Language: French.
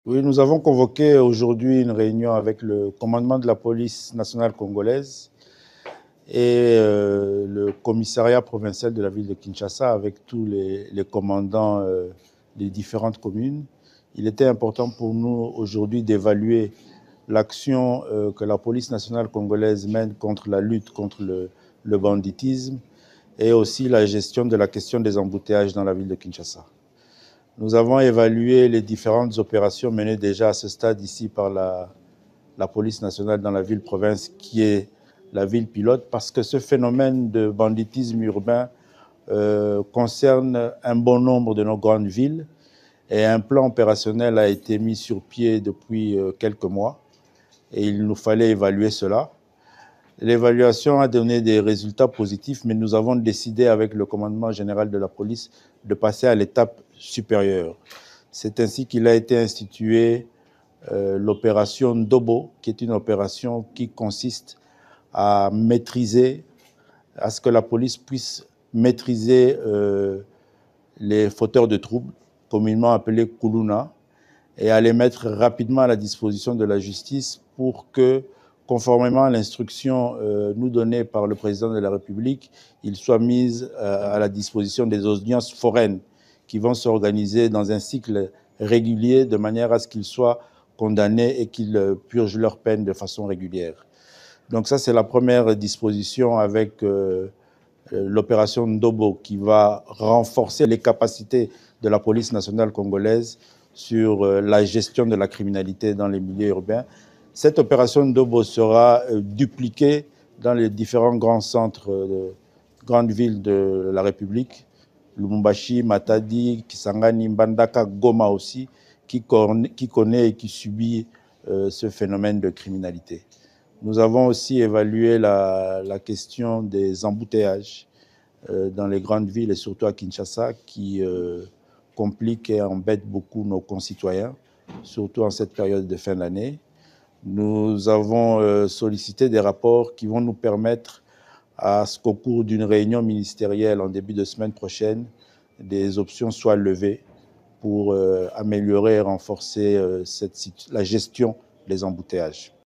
Oui, nous avons convoqué aujourd'hui une réunion avec le commandement de la police nationale congolaise et le commissariat provincial de la ville de Kinshasa avec tous les commandants des différentes communes. Il était important pour nous aujourd'hui d'évaluer l'action que la police nationale congolaise mène contre la lutte contre le banditisme et aussi la gestion de la question des embouteillages dans la ville de Kinshasa. Nous avons évalué les différentes opérations menées déjà à ce stade ici par la police nationale dans la ville-province qui est la ville pilote parce que ce phénomène de banditisme urbain concerne un bon nombre de nos grandes villes et un plan opérationnel a été mis sur pied depuis quelques mois et il nous fallait évaluer cela. L'évaluation a donné des résultats positifs, mais nous avons décidé avec le commandement général de la police de passer à l'étape supérieure. C'est ainsi qu'il a été institué l'opération Ndobo, qui est une opération qui consiste à maîtriser, à ce que la police puisse maîtriser les fauteurs de troubles, communément appelés Kuluna, et à les mettre rapidement à la disposition de la justice pour que, conformément à l'instruction nous donnée par le président de la République, ils soient mis à la disposition des audiences foraines qui vont s'organiser dans un cycle régulier de manière à ce qu'ils soient condamnés et qu'ils purgent leur peine de façon régulière. Donc ça, c'est la première disposition avec l'opération Ndobo qui va renforcer les capacités de la police nationale congolaise sur la gestion de la criminalité dans les milieux urbains. Cette opération Ndobo sera dupliquée dans les différents grands centres de grandes villes de la République, Lubumbashi, Matadi, Kisangani, Mbandaka, Goma aussi, qui connaît et qui subit ce phénomène de criminalité. Nous avons aussi évalué la question des embouteillages dans les grandes villes et surtout à Kinshasa qui compliquent et embêtent beaucoup nos concitoyens, surtout en cette période de fin d'année. Nous avons sollicité des rapports qui vont nous permettre à ce qu'au cours d'une réunion ministérielle en début de semaine prochaine, des options soient levées pour améliorer et renforcer la gestion des embouteillages.